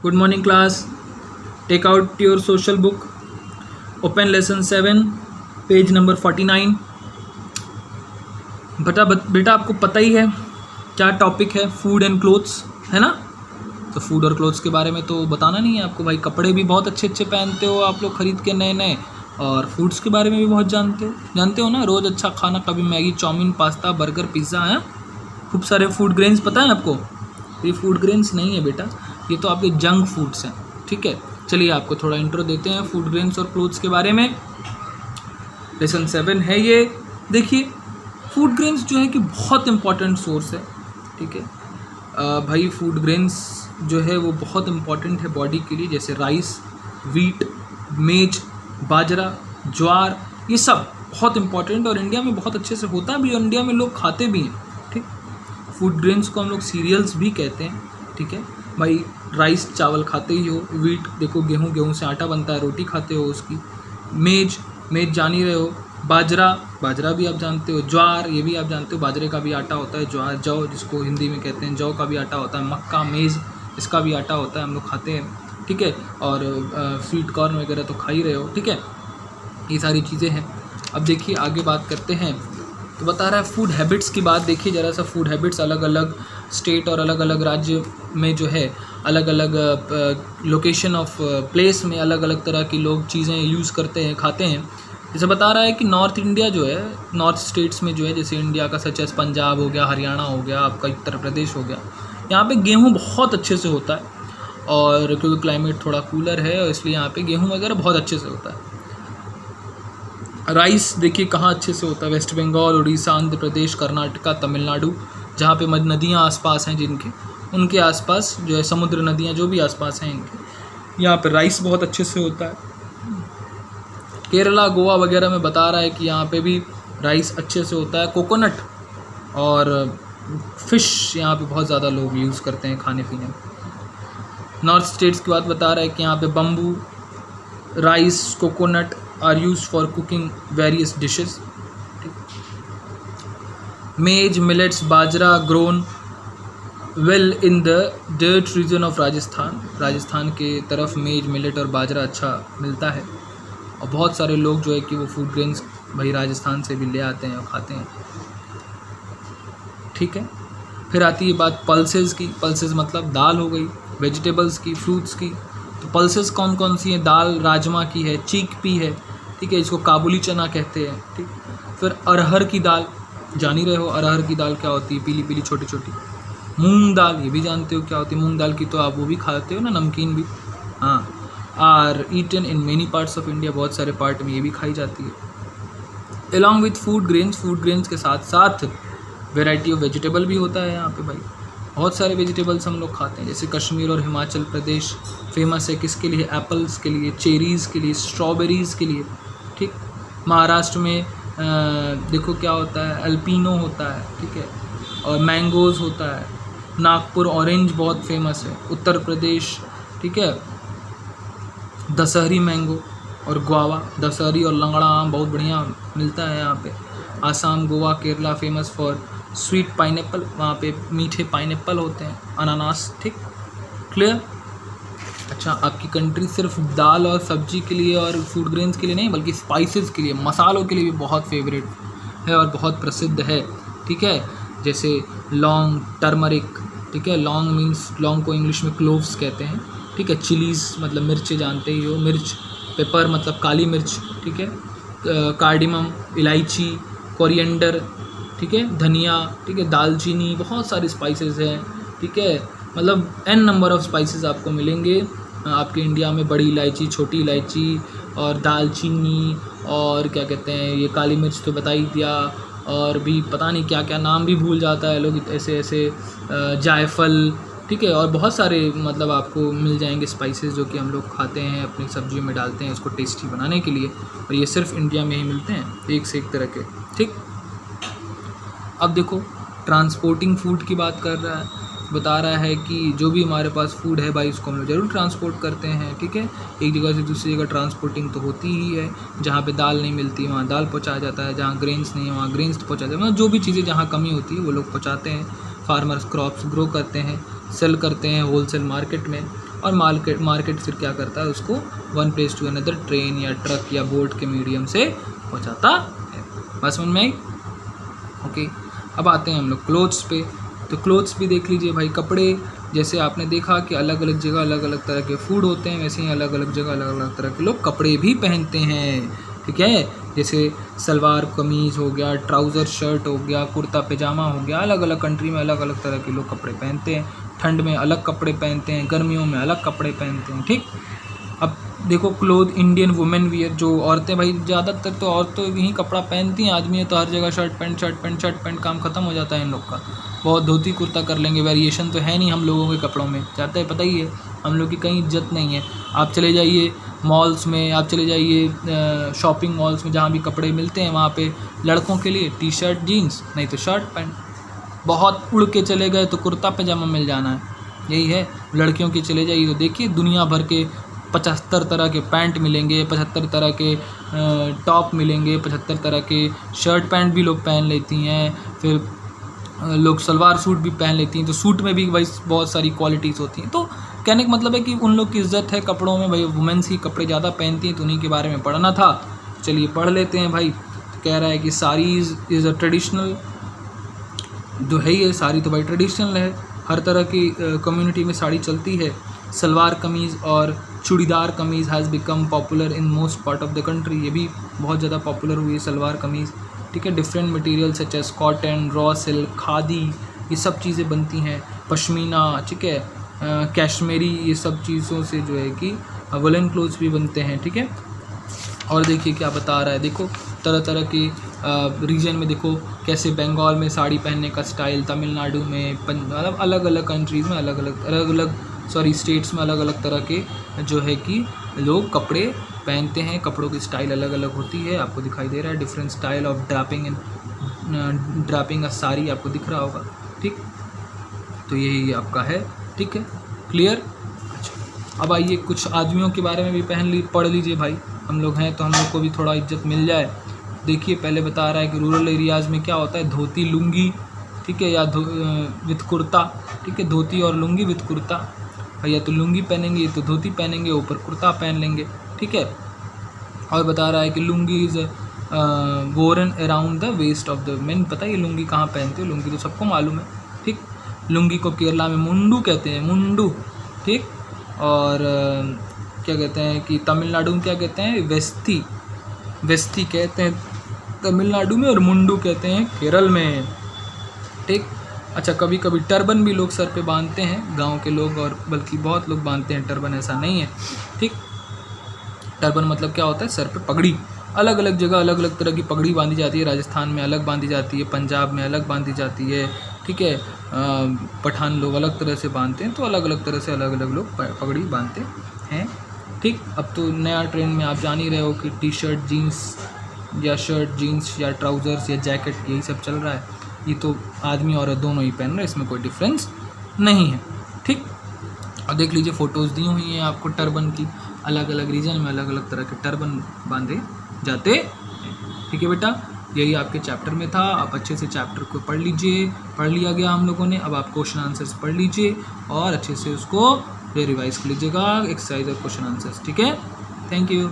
Good morning class. Take out your social book. Open lesson 7, page number 49. बेटा आपको पता ही है क्या टॉपिक है, फूड एंड क्लोथ्स, है ना। तो फूड और क्लोथ्स के बारे में तो बताना नहीं है आपको भाई। कपड़े भी बहुत अच्छे अच्छे पहनते हो आप लोग खरीद के नए नए, और फूड्स के बारे में भी बहुत जानते हो ना। रोज़ अच्छा खाना, कभी Maggi, chowmein, pasta, burger, pizza है। खूब सारे फूड ग्रेन्स पता है आपको। ये फूड ग्रेन्स नहीं है बेटा, ये तो आपके जंक फूड्स हैं, ठीक है। चलिए आपको थोड़ा इंट्रो देते हैं फूड ग्रेन्स और क्लोथ्स के बारे में। लेसन 7 है ये। देखिए फूड ग्रेन्स जो है कि बहुत इंपॉर्टेंट सोर्स है, ठीक है भाई। फूड ग्रेन्स जो है वो बहुत इंपॉर्टेंट है बॉडी के लिए, जैसे राइस, वीट, मेज, बाजरा, ज्वार, ये सब बहुत इंपॉर्टेंट और इंडिया में बहुत अच्छे से होता भी है, इंडिया में लोग खाते भी हैं, ठीक। फूड ग्रेन्स को हम लोग सीरियल्स भी कहते हैं, ठीक है भाई। राइस चावल खाते ही हो, वीट देखो गेहूँ से आटा बनता है, रोटी खाते हो उसकी। मेज जान ही रहे हो। बाजरा भी आप जानते हो। ज्वार ये भी आप जानते हो, बाजरे का भी आटा होता है। ज्वार जौ जिसको हिंदी में कहते हैं, जौ का भी आटा होता है। मक्का, मेज़, इसका भी आटा होता है, हम लोग खाते हैं, ठीक है। और स्वीट कॉर्न वगैरह तो खा ही रहे हो, ठीक है। ये सारी चीज़ें हैं। अब देखिए आगे बात करते हैं। तो बता रहा है फूड हैबिट्स की बात। देखिए ज़रा सा, फूड हैबिट्स अलग अलग स्टेट और अलग अलग राज्य में जो है अलग अलग लोकेशन ऑफ प्लेस में अलग अलग तरह की लोग चीज़ें यूज़ करते हैं, खाते हैं। जैसे बता रहा है कि नॉर्थ इंडिया जो है, नॉर्थ स्टेट्स में जो है, जैसे इंडिया का सच एस पंजाब हो गया, हरियाणा हो गया, आपका उत्तर प्रदेश हो गया, यहाँ पे गेहूँ बहुत अच्छे से होता है। और क्योंकि क्लाइमेट थोड़ा कूलर है और इसलिए यहाँ पे गेहूँ वगैरह बहुत अच्छे से होता है। राइस देखिए कहाँ अच्छे से होता है, वेस्ट बंगाल, उड़ीसा, आंध्र प्रदेश, कर्नाटका, तमिलनाडु, जहाँ पे नदियाँ आसपास हैं जिनके, उनके आसपास जो है समुद्र नदियाँ जो भी आसपास हैं इनके, यहाँ पे राइस बहुत अच्छे से होता है। केरला, गोवा वगैरह में बता रहा है कि यहाँ पे भी राइस अच्छे से होता है। कोकोनट और फिश यहाँ पे बहुत ज़्यादा लोग यूज़ करते हैं खाने पीने में। नॉर्थ स्टेट्स की बात बता रहा है कि यहाँ पे bamboo, rice, coconut are used for cooking various dishes. Maize, millets, bajra grown well in the dirt region of Rajasthan के तरफ मेज, मिलेट और बाजरा अच्छा मिलता है। और बहुत सारे लोग जो है कि वो फूड ग्रेन्स भाई राजस्थान से भी ले आते हैं और खाते हैं, ठीक है। फिर आती है बात पल्सेस की। पल्सेस मतलब दाल हो गई, वेजिटेबल्स की, फ्रूट्स की। तो पल्सेस कौन कौन सी हैं? दाल राजमा की है, चिकपी है, ठीक है, इसको काबुली चना कहते हैं, ठीक। फिर अरहर की दाल, जान ही रहे हो अरहर की दाल क्या होती है, पीली पीली छोटी छोटी। मूंग दाल, ये भी जानते हो क्या होती है। मूंग दाल की तो आप वो भी खाते हो ना, नमकीन भी, हाँ। Are eaten in many parts of India, बहुत सारे पार्ट में ये भी खाई जाती है। अलॉन्ग विथ फूड ग्रेन्स के साथ साथ वेराइटी ऑफ वेजिटेबल भी होता है यहाँ पे भाई। बहुत सारे वेजिटेबल्स हम लोग खाते हैं, जैसे कश्मीर और हिमाचल प्रदेश फेमस है किसके लिए? एप्पल्स के लिए, चेरीज़ के लिए, स्ट्रॉबेरीज़ के लिए, ठीक। महाराष्ट्र में देखो क्या होता है, अल्पिनो होता है, ठीक है, और मैंगोज़ होता है। नागपुर ऑरेंज बहुत फेमस है। उत्तर प्रदेश, ठीक है, दशहरी मैंगो और गुआवा, दशहरी और लंगड़ा आम बहुत बढ़िया मिलता है यहाँ पे। Assam, Goa, Kerala famous for sweet pineapple, वहाँ पे मीठे पाइनएप्पल होते हैं, अनानास, ठीक, क्लियर। अच्छा, आपकी कंट्री सिर्फ दाल और सब्जी के लिए और फूड ग्रेन्स के लिए नहीं, बल्कि स्पाइसेस के लिए, मसालों के लिए भी बहुत फेवरेट है और बहुत प्रसिद्ध है, ठीक है। जैसे लौंग, टर्मरिक, ठीक है, लौंग मीन्स, लौंग को इंग्लिश में क्लोव्स कहते हैं, ठीक है। चिलीज़ मतलब मिर्च, जानते ही हो, मिर्च। पेपर मतलब काली मिर्च, ठीक है। कार्डिमम, इलायची, कोरिएंडर, ठीक है, धनिया, ठीक है, दालचीनी, बहुत सारी स्पाइसेस हैं, ठीक है। मतलब n नंबर ऑफ़ स्पाइसेस आपको मिलेंगे आपके इंडिया में। बड़ी इलायची, छोटी इलायची और दालचीनी और क्या कहते हैं, ये काली मिर्च तो बता ही दिया, और भी पता नहीं क्या क्या नाम भी भूल जाता है लोग, ऐसे ऐसे जायफल, ठीक है। और बहुत सारे मतलब आपको मिल जाएंगे स्पाइसेस जो कि हम लोग खाते हैं, अपनी सब्जियों में डालते हैं इसको टेस्टी बनाने के लिए, और ये सिर्फ इंडिया में ही मिलते हैं, एक से एक तरह के, ठीक। अब देखो ट्रांसपोर्टिंग फूड की बात कर रहा है, बता रहा है कि जो भी हमारे पास फूड है भाई उसको हम लोग ज़रूर ट्रांसपोर्ट करते हैं, ठीक है। एक जगह से दूसरी जगह ट्रांसपोर्टिंग तो होती ही है। जहाँ पे दाल नहीं मिलती वहाँ दाल पहुँचाया जाता है, जहाँ ग्रेन्स नहीं है वहाँ ग्रेन्स तो पहुँचाया जाता है, मतलब जो भी चीज़ें जहाँ कमी होती है वो लोग पहुँचाते हैं। फार्मर्स क्रॉप्स ग्रो करते हैं, सेल करते हैं होलसेल मार्केट में, और मार्केट फिर क्या करता है, उसको one place to another train या ट्रक या बोट के मीडियम से पहुंचाता है। बात समझ में आई? ओके, अब आते हैं हम लोग क्लोथ्स पे। तो क्लोथ्स भी देख लीजिए भाई, कपड़े जैसे आपने देखा कि अलग अलग जगह अलग अलग तरह के फूड होते हैं, वैसे ही अलग अलग जगह अलग अलग तरह के लोग कपड़े भी पहनते हैं, ठीक है। जैसे सलवार कमीज़ हो गया, ट्राउज़र शर्ट हो गया, कुर्ता पैजामा हो गया, अलग अलग कंट्री में अलग अलग तरह के लोग कपड़े पहनते हैं। ठंड में अलग कपड़े पहनते हैं, गर्मियों में अलग कपड़े पहनते हैं, ठीक। अब देखो क्लोथ इंडियन वुमेन वियर, जो औरतें भाई ज़्यादातर तो औरतें यही कपड़ा पहनती हैं, आदमी है तो हर जगह शर्ट पैंट काम ख़त्म हो जाता है इन लोग का। बहुत धोती कुर्ता कर लेंगे, वेरिएशन तो है नहीं हम लोगों के कपड़ों में, चाहते हैं पता ही है, हम लोग की कहीं इज्जत नहीं है। आप चले जाइए मॉल्स में, आप चले जाइए शॉपिंग मॉल्स में, जहाँ भी कपड़े मिलते हैं वहाँ पे लड़कों के लिए टी शर्ट जीन्स, नहीं तो शर्ट पैंट। बहुत उड़ के चले गए तो कुर्ता पैजामा मिल जाना है, यही है। लड़कियों के चले जाइए तो देखिए दुनिया भर के 75 तरह के पैंट मिलेंगे, 75 तरह के टॉप मिलेंगे, 75 तरह के शर्ट पैंट भी लोग पहन लेती हैं, फिर लोग सलवार सूट भी पहन लेती हैं। तो सूट में भी भाई बहुत सारी क्वालिटीज़ होती हैं। तो कहने का मतलब है कि उन लोग की इज्जत है कपड़ों में, भाई वुमेन्स ही कपड़े ज़्यादा पहनती हैं, तो उन्हीं के बारे में पढ़ना था। चलिए पढ़ लेते हैं भाई। कह रहा है कि साड़ीज़ इज़ अ ट्रेडिशनल, जो है ये साड़ी तो भाई ट्रेडिशनल है, हर तरह की कम्युनिटी में साड़ी चलती है। सलवार कमीज़ और चूड़ीदार कमीज़ has become popular in most part of the country, ये भी बहुत ज़्यादा पॉपुलर हुई है सलवार कमीज़, ठीक है। Different material such as cotton, raw silk, khadi, ये सब चीज़ें बनती हैं। पश्मीना, ठीक है, कश्मीरी, ये सब चीज़ों से जो है कि वुलन क्लोथ्स भी बनते हैं, ठीक है। और देखिए क्या बता रहा है, देखो तरह तरह के रीजन में देखो कैसे बंगाल में साड़ी पहनने का स्टाइल, तमिलनाडु में, मतलब अलग अलग कंट्रीज़ में अलग अलग स्टेट्स में अलग अलग तरह के जो है कि लोग कपड़े पहनते हैं। कपड़ों की स्टाइल अलग अलग होती है, आपको दिखाई दे रहा है। डिफरेंट स्टाइल ऑफ ड्रापिंग अ साड़ी आपको दिख रहा होगा, ठीक। तो यही आपका है, ठीक है, क्लियर। अच्छा, अब आइए कुछ आदमियों के बारे में भी पढ़ लीजिए भाई, हम लोग हैं तो हम लोग को भी थोड़ा इज्जत मिल जाए। देखिए पहले बता रहा है कि रूरल एरियाज़ में क्या होता है, धोती लुंगी, ठीक है, या विथ कुर्ता, ठीक है, धोती और लुंगी विथ कुर्ता। या तो लुंगी पहनेंगे तो धोती पहनेंगे, ऊपर कुर्ता पहन लेंगे, ठीक है। और बता रहा है कि lungi is worn around the waist of the men. पता है ये लुंगी कहाँ पहनते हो, लुंगी तो सबको मालूम है, ठीक। लुंगी को केरला में मुंडू कहते हैं, मुंडू, ठीक। और क्या कहते हैं कि तमिलनाडु में क्या कहते हैं, वेस्ती, वेस्ती कहते हैं तमिलनाडु में, और मुंडू कहते हैं केरल में, ठीक। अच्छा, कभी कभी टर्बन भी लोग सर पे बांधते हैं, गांव के लोग, और बल्कि बहुत लोग बांधते हैं टर्बन, ऐसा नहीं है, ठीक। टर्बन मतलब क्या होता है, सर पे पगड़ी। अलग अलग जगह अलग अलग तरह की पगड़ी बांधी जाती है, राजस्थान में अलग बांधी जाती है, पंजाब में अलग बांधी जाती है, ठीक है। पठान लोग अलग तरह से बांधते हैं, तो अलग अलग तरह से अलग अलग लोग पगड़ी बांधते हैं, ठीक। अब तो नया ट्रेंड में आप जान ही रहे हो कि टी शर्ट जीन्स या शर्ट जीन्स या ट्राउज़र्स या जैकेट, यही सब चल रहा है। ये तो आदमी औरत दोनों ही पहन रहे हैं, इसमें कोई डिफरेंस नहीं है, ठीक। और देख लीजिए फ़ोटोज़ दी हुई हैं आपको टर्बन की, अलग अलग रीजन में अलग अलग तरह के टर्बन बांधे जाते हैं, ठीक है बेटा। यही आपके चैप्टर में था, आप अच्छे से चैप्टर को पढ़ लीजिए। पढ़ लिया गया हम लोगों ने, अब आप क्वेश्चन आंसर्स पढ़ लीजिए और अच्छे से उसको रिवाइज कर लीजिएगा, एक्सरसाइज और क्वेश्चन आंसर्स, ठीक है। Thank you.